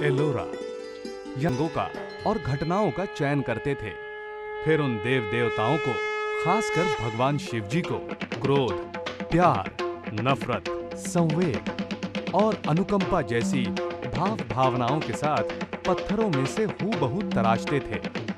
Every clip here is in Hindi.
एलोरा यंगों का और घटनाओं का चयन करते थे। फिर उन देव देवताओं को, खासकर भगवान शिव जी को, क्रोध, प्यार, नफरत, संवेग और अनुकंपा जैसी भावनाओं के साथ पत्थरों में से हूबहू तराशते थे।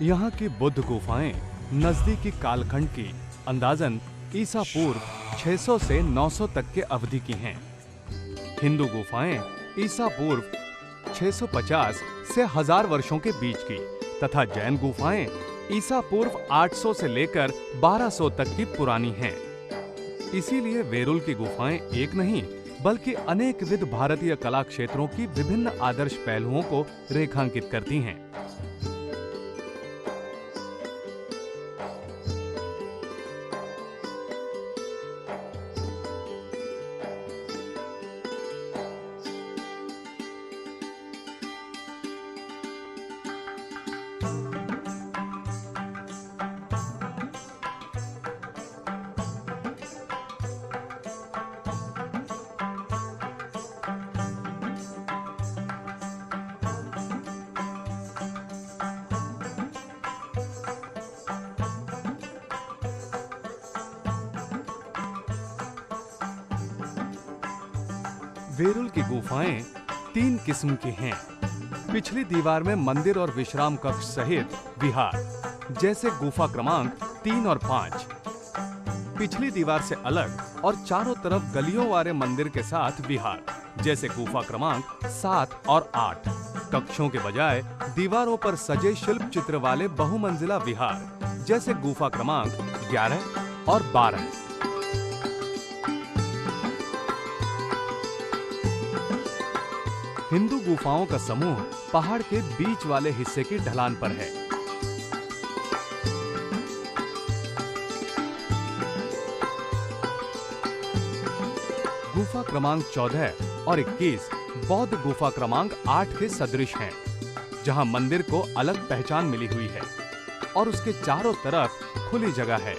यहाँ की बुद्ध गुफाएं नजदीकी कालखंड की अंदाजन ईसा पूर्व 600 से 900 तक के अवधि की हैं। हिंदू गुफाएं ईसा पूर्व 650 से 1000 वर्षों के बीच की तथा जैन गुफाएं ईसा पूर्व 800 से लेकर 1200 तक की पुरानी हैं। इसीलिए वेरुल की गुफाएं एक नहीं बल्कि अनेक विध भारतीय कला क्षेत्रों की विभिन्न आदर्श पहलुओं को रेखांकित करती हैं। वेरुल की गुफाएं 3 किस्म की हैं। पिछली दीवार में मंदिर और विश्राम कक्ष सहित विहार, जैसे गुफा क्रमांक 3 और 5। पिछली दीवार से अलग और चारों तरफ गलियों वाले मंदिर के साथ विहार, जैसे गुफा क्रमांक 7 और 8। कक्षों के बजाय दीवारों पर सजे शिल्प चित्र वाले बहुमंजिला विहार, जैसे गुफा क्रमांक 11 और 12। हिंदू गुफाओं का समूह पहाड़ के बीच वाले हिस्से की ढलान पर है। गुफा क्रमांक 14 और 21 बौद्ध गुफा क्रमांक 8 के सदृश हैं, जहां मंदिर को अलग पहचान मिली हुई है और उसके चारों तरफ खुली जगह है।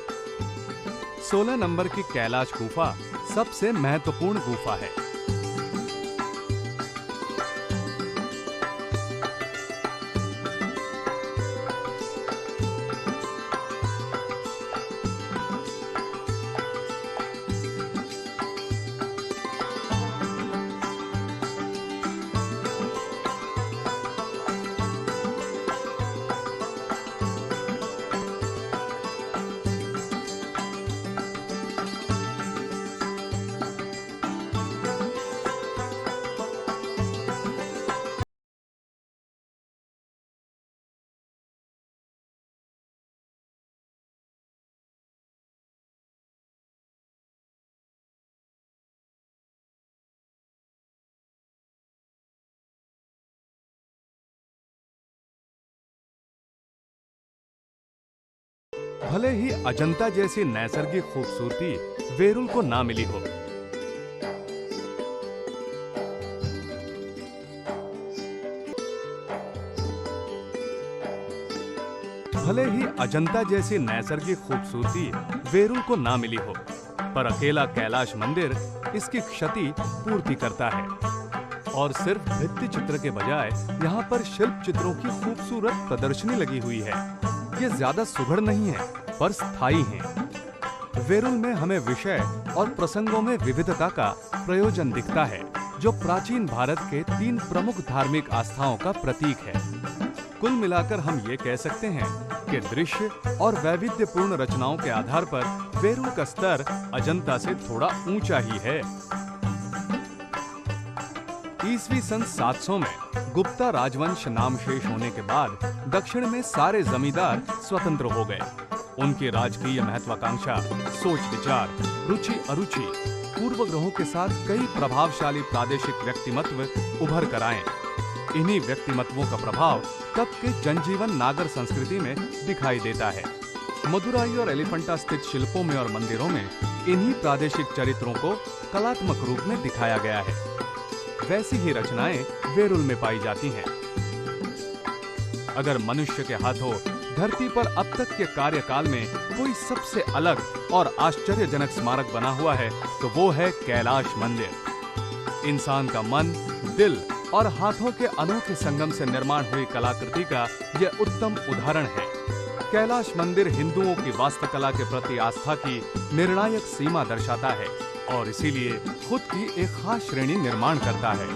16 नंबर की कैलाश गुफा सबसे महत्वपूर्ण गुफा है। भले ही अजंता जैसी नैसर्गिक खूबसूरती वेरुल को ना मिली हो, भले ही अजंता जैसी नैसर्गिक खूबसूरती वेरुल को ना मिली हो, पर अकेला कैलाश मंदिर इसकी क्षति पूर्ति करता है। और सिर्फ भित्ति चित्र के बजाय यहाँ पर शिल्प चित्रों की खूबसूरत प्रदर्शनी लगी हुई है। ये ज्यादा सुघड़ नहीं है पर स्थायी हैं। वेरुल में हमें विषय और प्रसंगों में विविधता का प्रयोजन दिखता है, जो प्राचीन भारत के 3 प्रमुख धार्मिक आस्थाओं का प्रतीक है। कुल मिलाकर हम ये कह सकते हैं कि दृश्य और वैविध्यपूर्ण रचनाओं के आधार पर वेरुल का स्तर अजंता से थोड़ा ऊंचा ही है। ईस्वी सन 700 में गुप्ता राजवंश नामशेष होने के बाद दक्षिण में सारे जमींदार स्वतंत्र हो गए। उनकी राजकीय महत्वाकांक्षा, सोच विचार, रुचि अरुचि, पूर्व ग्रहों के साथ कई प्रभावशाली प्रादेशिक व्यक्तिमत्व उभर कर आए। इन्हीं व्यक्तिमत्वों का प्रभाव तब के जनजीवन नागर संस्कृति में दिखाई देता है। मदुराई और एलिफेंटा स्थित शिल्पों में और मंदिरों में इन्हीं प्रादेशिक चरित्रों को कलात्मक रूप में दिखाया गया है। वैसी ही रचनाएं वेरुल में पाई जाती हैं। अगर मनुष्य के हाथों धरती पर अब तक के कार्यकाल में कोई सबसे अलग और आश्चर्यजनक स्मारक बना हुआ है तो वो है कैलाश मंदिर। इंसान का मन, दिल और हाथों के अनोखे संगम से निर्माण हुई कलाकृति का यह उत्तम उदाहरण है। कैलाश मंदिर हिंदुओं की वास्तुकला के प्रति आस्था की निर्णायक सीमा दर्शाता है और इसीलिए खुद की एक खास श्रेणी निर्माण करता है।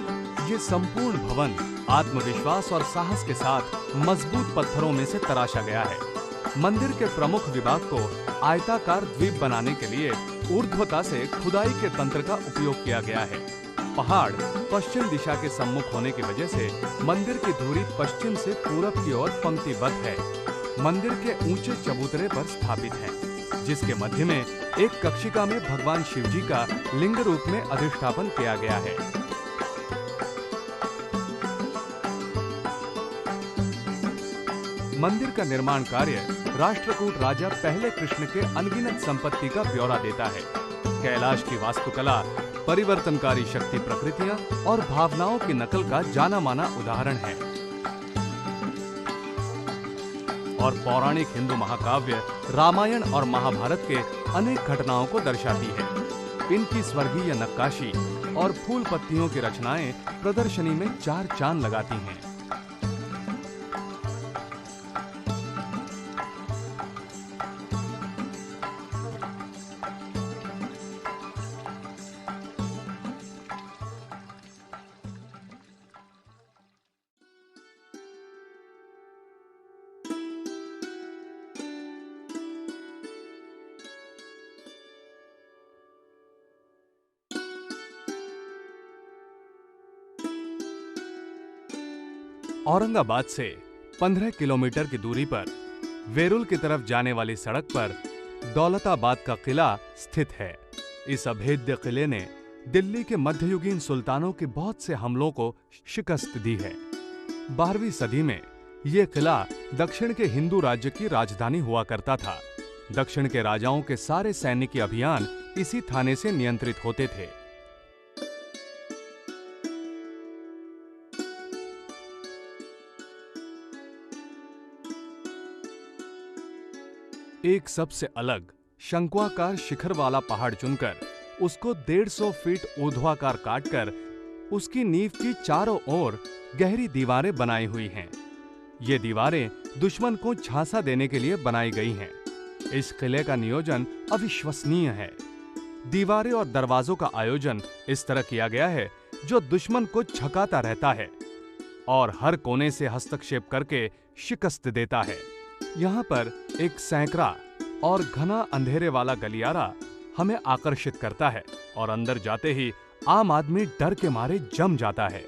ये संपूर्ण भवन आत्मविश्वास और साहस के साथ मजबूत पत्थरों में से तराशा गया है। मंदिर के प्रमुख विभाग को आयताकार द्वीप बनाने के लिए ऊर्ध्वता से खुदाई के तंत्र का उपयोग किया गया है। पहाड़ पश्चिम दिशा के सम्मुख होने की वजह से मंदिर की धुरी पश्चिम से पूरब की ओर पंक्तिबद्ध है। मंदिर के ऊंचे चबूतरे पर स्थापित है, जिसके मध्य में एक कक्षिका में भगवान शिव जी का लिंग रूप में अधिष्ठापन किया गया है। मंदिर का निर्माण कार्य राष्ट्रकूट राजा पहले कृष्ण के अनगिनत संपत्ति का ब्यौरा देता है। कैलाश की वास्तुकला परिवर्तनकारी शक्ति प्रकृतियां और भावनाओं की नकल का जाना माना उदाहरण है और पौराणिक हिंदू महाकाव्य रामायण और महाभारत के अनेक घटनाओं को दर्शाती है। इनकी स्वर्गीय नक्काशी और फूल पत्तियों की रचनाएं प्रदर्शनी में चार चांद लगाती हैं। औरंगाबाद से 15 किलोमीटर की दूरी पर वेरुल की तरफ जाने वाली सड़क पर दौलताबाद का किला स्थित है। इस अभेद्य किले ने दिल्ली के मध्ययुगीन सुल्तानों के बहुत से हमलों को शिकस्त दी है। 12वीं सदी में यह किला दक्षिण के हिंदू राज्य की राजधानी हुआ करता था। दक्षिण के राजाओं के सारे सैनिकी अभियान इसी थाने से नियंत्रित होते थे। एक सबसे अलग शंक्वाकार शिखर वाला पहाड़ चुनकर उसको 150 फीट ऊर्ध्वाकार काटकर उसकी नींव की चारों ओर गहरी दीवारें बनाई हुई हैं। ये दीवारें दुश्मन को झांसा देने के लिए बनाई गई हैं। इस किले का नियोजन अविश्वसनीय है। दीवारें और दरवाजों का आयोजन इस तरह किया गया है जो दुश्मन को झकाता रहता है और हर कोने से हस्तक्षेप करके शिकस्त देता है। यहाँ पर एक सैकड़ा और घना अंधेरे वाला गलियारा हमें आकर्षित करता है और अंदर जाते ही आम आदमी डर के मारे जम जाता है।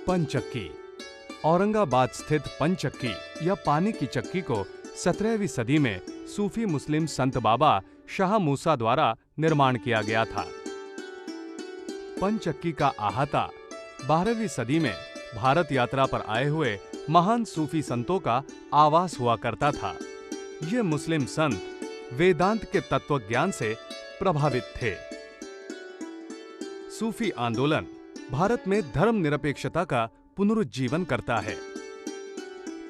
पंचक्की। औरंगाबाद स्थित पंचक्की या पानी की चक्की को 17वीं सदी में सूफी मुस्लिम संत बाबा शाह मूसा द्वारा निर्माण किया गया था। पंचक्की का अहाता 12वीं सदी में भारत यात्रा पर आए हुए महान सूफी संतों का आवास हुआ करता था। ये मुस्लिम संत वेदांत के तत्वज्ञान से प्रभावित थे। सूफी आंदोलन भारत में धर्मनिरपेक्षता का पुनरुज्जीवन करता है।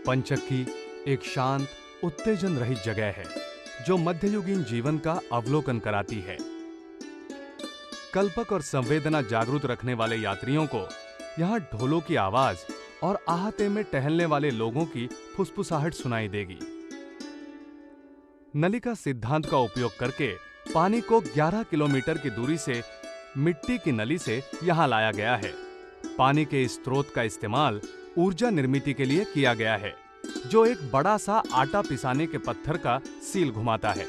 पंचक्की एक शांत, उत्तेजन रहित जगह है जो मध्ययुगीन जीवन का अवलोकन कराती है। कल्पक और संवेदना जागरूक रखने वाले यात्रियों को यहाँ ढोलों की आवाज और आहते में टहलने वाले लोगों की फुसफुसाहट सुनाई देगी। नलिका सिद्धांत का उपयोग करके पानी को 11 किलोमीटर की दूरी से मिट्टी की नली से यहाँ लाया गया है। पानी के इस स्रोत का इस्तेमाल ऊर्जा निर्मित के लिए किया गया है, जो एक बड़ा सा आटा पिसाने के पत्थर का सील घुमाता है।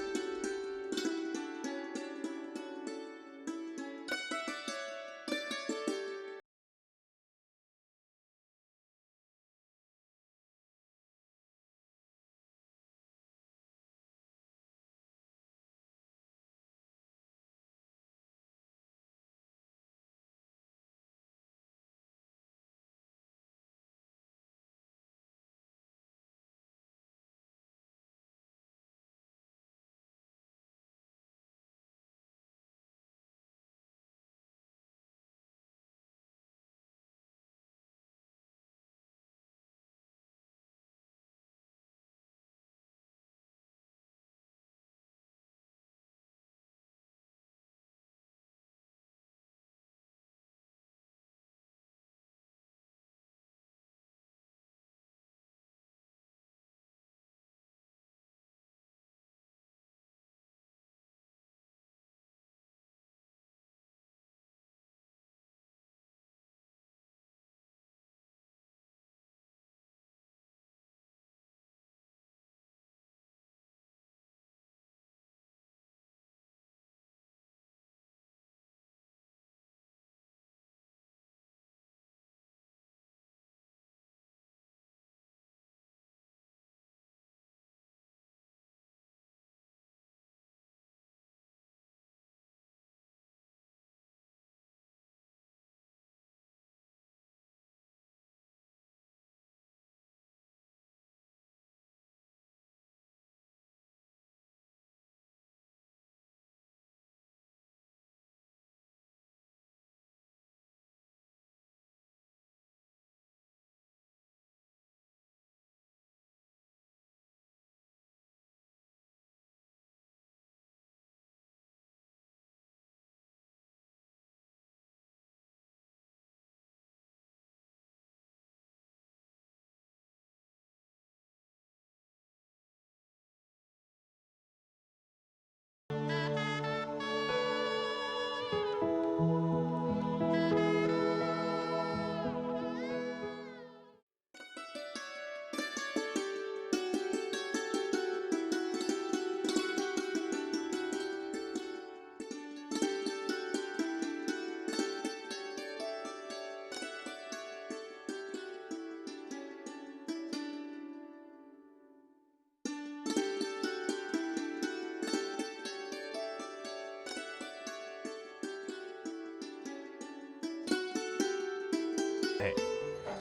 है।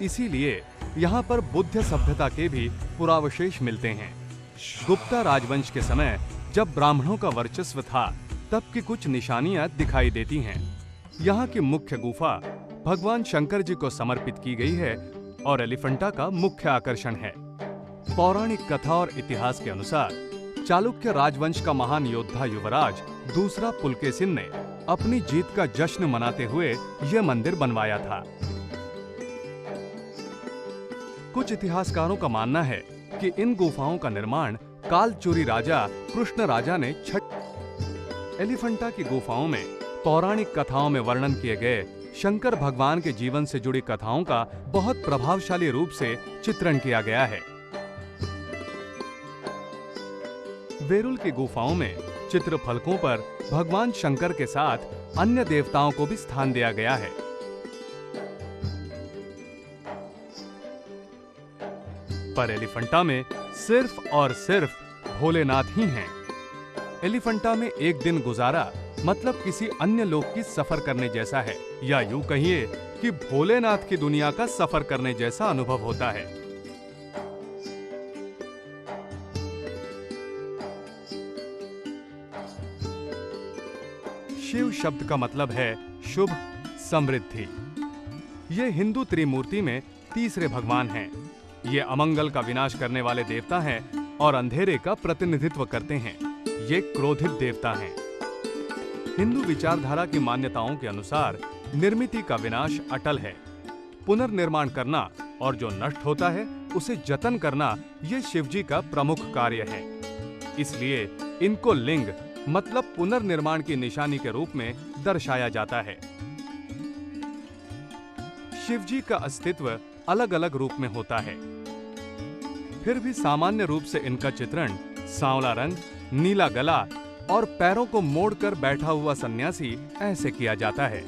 इसीलिए यहाँ पर बुद्ध सभ्यता के भी पुरावशेष मिलते हैं। गुप्ता राजवंश के समय जब ब्राह्मणों का वर्चस्व था, तब की कुछ निशानियां दिखाई देती हैं। यहाँ की मुख्य गुफा भगवान शंकर जी को समर्पित की गई है और एलिफेंटा का मुख्य आकर्षण है। पौराणिक कथा और इतिहास के अनुसार चालुक्य राजवंश का महान योद्धा युवराज दूसरा पुलकेशिन ने अपनी जीत का जश्न मनाते हुए यह मंदिर बनवाया था। कुछ इतिहासकारों का मानना है कि इन गुफाओं का निर्माण कालचुरी राजा कृष्ण राजा ने एलिफेंटा की गुफाओं में पौराणिक कथाओं में वर्णन किए गए शंकर भगवान के जीवन से जुड़ी कथाओं का बहुत प्रभावशाली रूप से चित्रण किया गया है। वेरुल की गुफाओं में चित्रफलकों पर भगवान शंकर के साथ अन्य देवताओं को भी स्थान दिया गया है। पर एलिफेंटा में सिर्फ और सिर्फ भोलेनाथ ही हैं। एलिफेंटा में एक दिन गुजारा मतलब किसी अन्य लोक की सफर करने जैसा है, या यूं कहिए कि भोलेनाथ की दुनिया का सफर करने जैसा अनुभव होता है। शिव शब्द का मतलब है शुभ, समृद्धि। ये हिंदू त्रिमूर्ति में तीसरे भगवान हैं। ये अमंगल का विनाश करने वाले देवता हैं और अंधेरे का प्रतिनिधित्व करते हैं। ये क्रोधित देवता हैं। हिंदू विचारधारा की मान्यताओं के अनुसार निर्मिति का विनाश अटल है। पुनर्निर्माण करना और जो नष्ट होता है उसे जतन करना ये शिवजी का प्रमुख कार्य है। इसलिए इनको लिंग मतलब पुनर्निर्माण की निशानी के रूप में दर्शाया जाता है। शिवजी का अस्तित्व अलग अलग रूप में होता है, फिर भी सामान्य रूप से इनका चित्रण सांवला रंग, नीला गला और पैरों को मोड़कर बैठा हुआ सन्यासी ऐसे किया जाता है।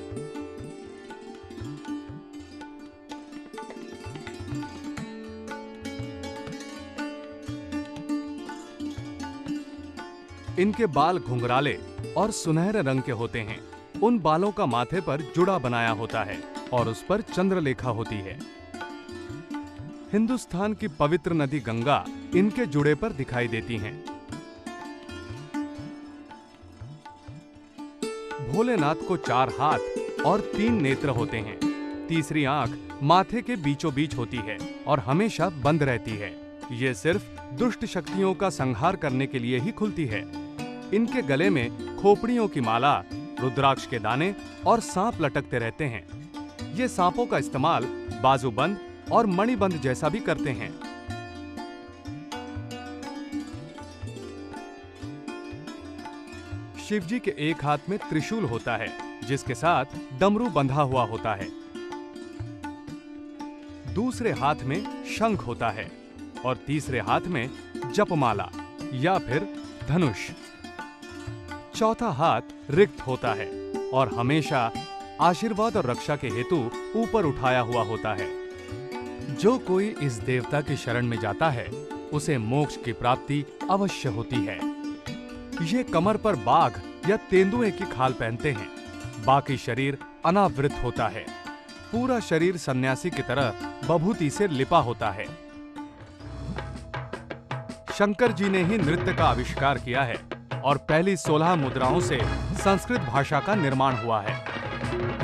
इनके बाल घुंघराले और सुनहरे रंग के होते हैं। उन बालों का माथे पर जुड़ा बनाया होता है और उस पर चंद्रलेखा होती है। हिंदुस्तान की पवित्र नदी गंगा इनके जुड़े पर दिखाई देती हैं। भोलेनाथ को 4 हाथ और 3 नेत्र होते हैं। तीसरी आंख माथे के बीचों बीच होती है और हमेशा बंद रहती है। ये सिर्फ दुष्ट शक्तियों का संहार करने के लिए ही खुलती है। इनके गले में खोपड़ियों की माला, रुद्राक्ष के दाने और सांप लटकते रहते हैं। ये सांपों का इस्तेमाल बाजूबंद और मणिबंद जैसा भी करते हैं। शिवजी के एक हाथ में त्रिशूल होता है, जिसके साथ डमरू बंधा हुआ होता है। दूसरे हाथ में शंख होता है और तीसरे हाथ में जपमाला या फिर धनुष। चौथा हाथ रिक्त होता है और हमेशा आशीर्वाद और रक्षा के हेतु ऊपर उठाया हुआ होता है। जो कोई इस देवता की शरण में जाता है उसे मोक्ष की प्राप्ति अवश्य होती है। ये कमर पर बाघ या तेंदुए की खाल पहनते हैं। बाकी शरीर अनावृत होता है। पूरा शरीर सन्यासी की तरह बभूति से लिपा होता है। शंकर जी ने ही नृत्य का आविष्कार किया है और पहली 16 मुद्राओं से संस्कृत भाषा का निर्माण हुआ है।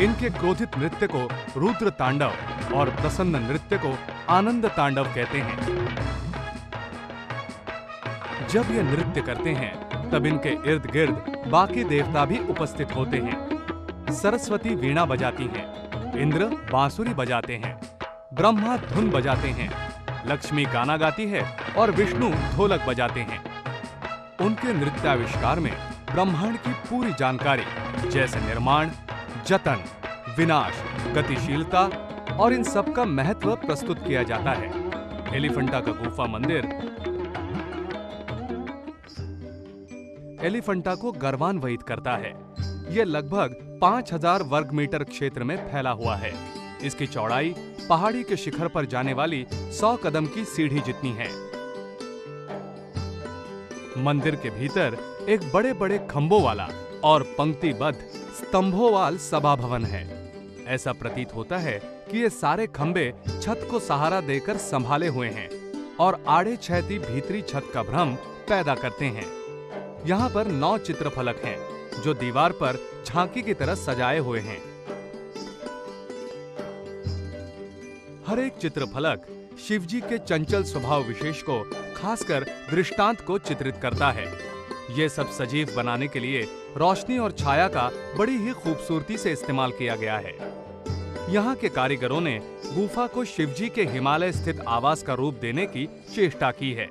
इनके क्रोधित नृत्य को रुद्र तांडव और प्रसन्न नृत्य को आनंद तांडव कहते हैं। जब ये नृत्य करते हैं तब इनके इर्द गिर्द बाकी देवता भी उपस्थित होते हैं। सरस्वती वीणा बजाती हैं, इंद्र बांसुरी बजाते हैं, ब्रह्मा धुन बजाते हैं, लक्ष्मी गाना गाती है और विष्णु ढोलक बजाते हैं। उनके नृत्याविष्कार में ब्रह्मांड की पूरी जानकारी जैसे निर्माण, जतन, विनाश, गतिशीलता और इन सब का महत्व प्रस्तुत किया जाता है। एलिफेंटा का गुफा मंदिर एलिफेंटा को गौरवान्वित करता है। यह लगभग 5000 वर्ग मीटर क्षेत्र में फैला हुआ है। इसकी चौड़ाई पहाड़ी के शिखर पर जाने वाली 100 कदम की सीढ़ी जितनी है। मंदिर के भीतर एक बड़े बड़े खंभों वाला और पंक्तिबद्ध स्तंभों वाला सभा भवन है। ऐसा प्रतीत होता है कि ये सारे खंबे छत को सहारा देकर संभाले हुए हैं और आड़े छेदी भीतरी छत का भ्रम पैदा करते हैं। यहाँ पर 9 चित्रफलक हैं जो दीवार पर झांकी की तरह सजाए हुए हैं। हर एक चित्रफलक शिवजी के चंचल स्वभाव विशेष को, खासकर दृष्टांत को चित्रित करता है। ये सब सजीव बनाने के लिए रोशनी और छाया का बड़ी ही खूबसूरती से इस्तेमाल किया गया है। यहाँ के कारीगरों ने गुफा को शिवजी के हिमालय स्थित आवास का रूप देने की चेष्टा की है।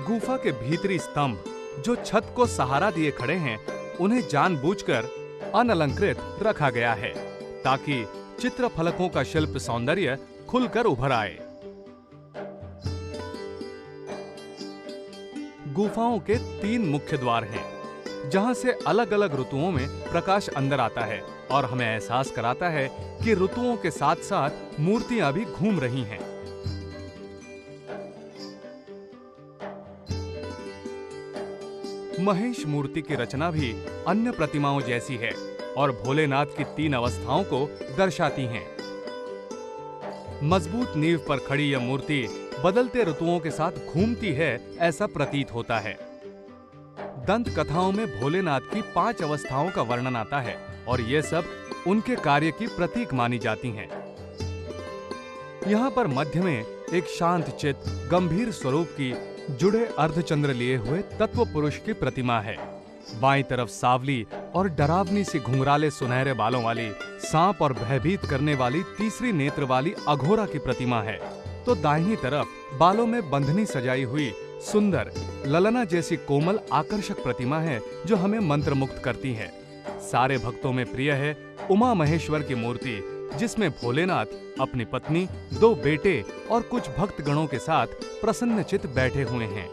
गुफा के भीतरी स्तंभ जो छत को सहारा दिए खड़े हैं, उन्हें जानबूझकर अनलंकृत रखा गया है ताकि चित्रफलकों का शिल्प सौंदर्य खुलकर उभर आए। गुफाओं के 3 मुख्य द्वार हैं, जहां से अलग-अलग ऋतुओं में प्रकाश अंदर आता है और हमें एहसास कराता है कि ऋतुओं के साथ-साथ मूर्तियां भी घूम रही हैं। महेश मूर्ति की रचना भी अन्य प्रतिमाओं जैसी है और भोलेनाथ की 3 अवस्थाओं को दर्शाती हैं। मजबूत नींव पर खड़ी यह मूर्ति बदलते ऋतुओं के साथ घूमती है, ऐसा प्रतीत होता है। दंत कथाओं में भोलेनाथ की 5 अवस्थाओं का वर्णन आता है और ये सब उनके कार्य की प्रतीक मानी जाती हैं। यहाँ पर मध्य में एक शांत चित्त, गंभीर स्वरूप की जुड़े अर्धचंद्र लिए हुए तत्व पुरुष की प्रतिमा है। बाईं तरफ सावली और डरावनी सी घुंघराले सुनहरे बालों वाली सांप और भयभीत करने वाली तीसरी नेत्र वाली अघोरा की प्रतिमा है, तो दाहिनी तरफ बालों में बंधनी सजाई हुई सुंदर ललना जैसी कोमल आकर्षक प्रतिमा है जो हमें मंत्रमुग्ध करती है। सारे भक्तों में प्रिय है उमा महेश्वर की मूर्ति, जिसमें भोलेनाथ अपनी पत्नी, 2 बेटे और कुछ भक्त गणों के साथ प्रसन्नचित्त बैठे हुए हैं।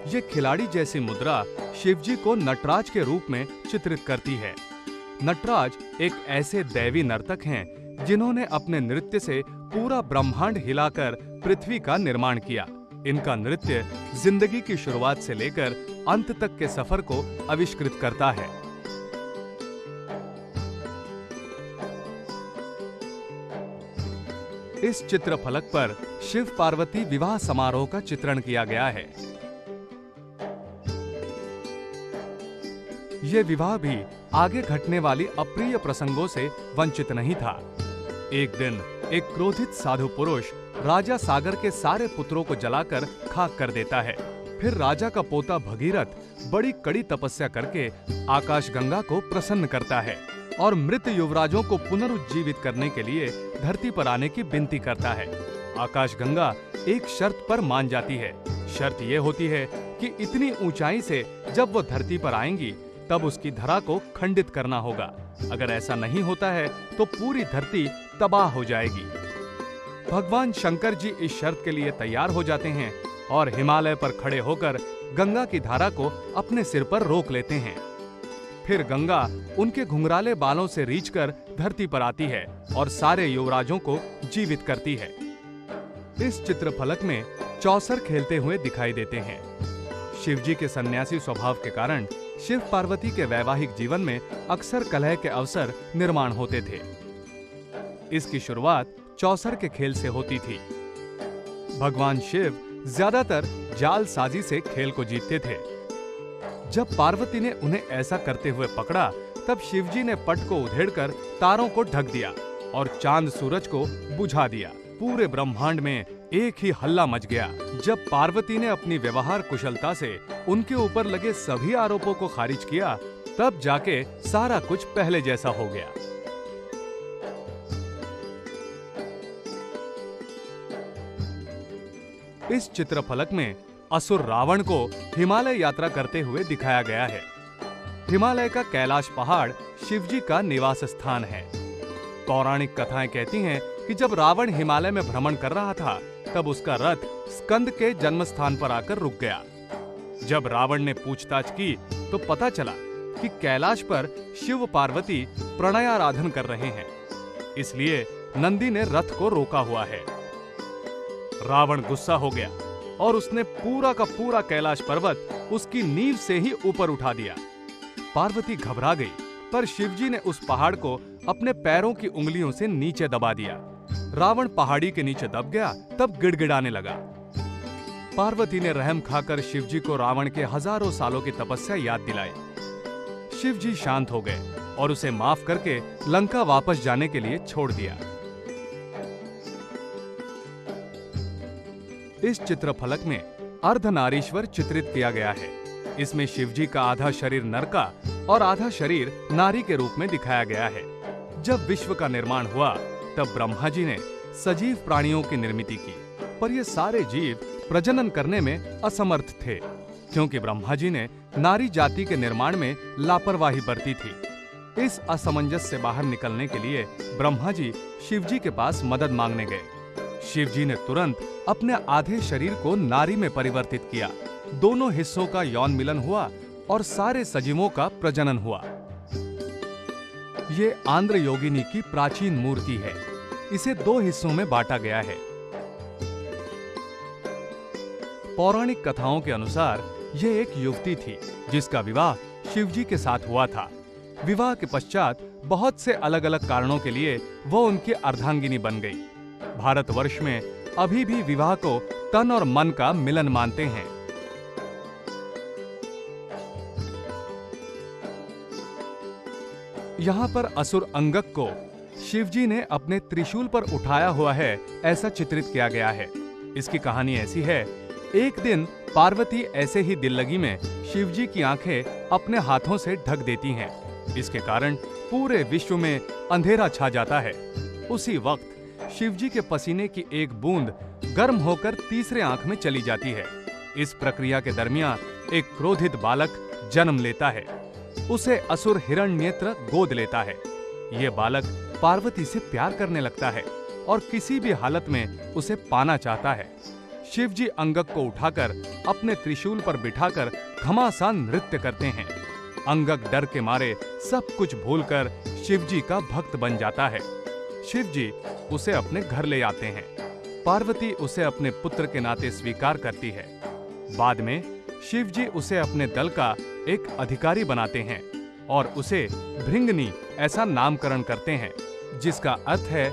ये खिलाड़ी जैसी मुद्रा शिवजी को नटराज के रूप में चित्रित करती है। नटराज एक ऐसे दैवी नर्तक हैं जिन्होंने अपने नृत्य से पूरा ब्रह्मांड हिलाकर पृथ्वी का निर्माण किया। इनका नृत्य जिंदगी की शुरुआत से लेकर अंत तक के सफर को आविष्कृत करता है। इस चित्रफलक पर शिव पार्वती विवाह समारोह का चित्रण किया गया है। यह विवाह भी आगे घटने वाली अप्रिय प्रसंगों से वंचित नहीं था। एक दिन एक क्रोधित साधु पुरुष राजा सागर के सारे पुत्रों को जलाकर खाक कर देता है। फिर राजा का पोता भगीरथ बड़ी कड़ी तपस्या करके आकाश गंगा को प्रसन्न करता है और मृत युवराजों को पुनरुज्जीवित करने के लिए धरती पर आने की विनती करता है। आकाश गंगा एक शर्त पर मान जाती है। शर्त यह होती है कि इतनी ऊंचाई से जब वो धरती पर आएंगी तब उसकी धरा को खंडित करना होगा। अगर ऐसा नहीं होता है तो पूरी धरती तबाह हो जाएगी। भगवान शंकर जी इस शर्त के लिए तैयार हो जाते हैं और हिमालय पर खड़े होकर गंगा की धारा को अपने सिर पर रोक लेते हैं। फिर गंगा उनके घुंघराले बालों से रीछकर धरती पर आती है और सारे युवराजों को जीवित करती है। इस चित्रफलक में चौसर खेलते हुए दिखाई देते हैं। शिवजी के सन्यासी स्वभाव के कारण शिव पार्वती के वैवाहिक जीवन में अक्सर कलह के अवसर निर्माण होते थे। इसकी शुरुआत चौसर के खेल से होती थी। भगवान शिव ज्यादातर जालसाजी से खेल को जीतते थे। जब पार्वती ने उन्हें ऐसा करते हुए पकड़ा, तब शिवजी ने पट को उधेड़कर तारों को ढक दिया और चांद सूरज को बुझा दिया। पूरे ब्रह्मांड में एक ही हल्ला मच गया। जब पार्वती ने अपनी व्यवहार कुशलता से उनके ऊपर लगे सभी आरोपों को खारिज किया, तब जाके सारा कुछ पहले जैसा हो गया। इस चित्रफलक में असुर रावण को हिमालय यात्रा करते हुए दिखाया गया है। हिमालय का कैलाश पहाड़ शिवजी का निवास स्थान है। पौराणिक कथाएं कहती हैं कि जब रावण हिमालय में भ्रमण कर रहा था, तब उसका रथ स्कंद के जन्म स्थान पर आकर रुक गया। जब रावण ने पूछताछ की तो पता चला कि कैलाश पर शिव पार्वती प्रणयाराधन कर रहे हैं, इसलिए नंदी ने रथ को रोका हुआ है। रावण गुस्सा हो गया और उसने पूरा का पूरा कैलाश पर्वत उसकी नींव से ही ऊपर उठा दिया। पार्वती घबरा गई, पर शिवजी ने उस पहाड़ को अपने पैरों की उंगलियों से नीचे दबा दिया। रावण पहाड़ी के नीचे दब गया, तब गिड़गिड़ाने लगा। पार्वती ने रहम खाकर शिवजी को रावण के हजारों सालों की तपस्या याद दिलाई। शिवजी शांत हो गए और उसे माफ करके लंका वापस जाने के लिए छोड़ दिया। इस चित्रफलक में अर्धनारीश्वर चित्रित किया गया है। इसमें शिवजी का आधा शरीर नर का और आधा शरीर नारी के रूप में दिखाया गया है। जब विश्व का निर्माण हुआ, तब ब्रह्मा जी ने सजीव प्राणियों की निर्मित की, पर ये सारे जीव प्रजनन करने में असमर्थ थे, क्योंकि ब्रह्मा जी ने नारी जाति के निर्माण में लापरवाही बरती थी। इस असमंजस से बाहर निकलने के लिए ब्रह्मा जी शिवजी के पास मदद मांगने गए। शिवजी ने तुरंत अपने आधे शरीर को नारी में परिवर्तित किया। दोनों हिस्सों का यौन मिलन हुआ और सारे सजीवों का प्रजनन हुआ। ये आंध्र योगिनी की प्राचीन मूर्ति है। इसे 2 हिस्सों में बांटा गया है। पौराणिक कथाओं के अनुसार यह एक युवती थी जिसका विवाह शिवजी के साथ हुआ था। विवाह के पश्चात बहुत से अलग अलग कारणों के लिए वो उनकी अर्धांगिनी बन गई। भारतवर्ष में अभी भी विवाह को तन और मन का मिलन मानते हैं। यहाँ पर असुर अंगक को शिवजी ने अपने त्रिशूल पर उठाया हुआ है, ऐसा चित्रित किया गया है। इसकी कहानी ऐसी है, एक दिन पार्वती ऐसे ही दिल्लगी में शिवजी की आंखें अपने हाथों से ढक देती हैं। इसके कारण पूरे विश्व में अंधेरा छा जाता है। उसी वक्त शिवजी के पसीने की एक बूंद गर्म होकर तीसरे आंख में चली जाती है। इस प्रक्रिया के दरमियान एक क्रोधित बालक जन्म लेता है। उसे असुर हिरण्यनेत्र गोद लेता है। यह बालक पार्वती से प्यार करने लगता है और किसी भी हालत में उसे पाना चाहता है। शिवजी अंगक को उठाकर अपने त्रिशूल पर बिठाकर घमासान नृत्य करते हैं। अंगक डर के मारे सब कुछ भूलकर शिवजी का भक्त बन जाता है। शिवजी उसे अपने घर ले आते हैं। पार्वती उसे अपने पुत्र के नाते स्वीकार करती है। बाद में शिवजी उसे अपने दल का एक अधिकारी बनाते हैं और उसे भृंगनी ऐसा नामकरण करते हैं, जिसका अर्थ है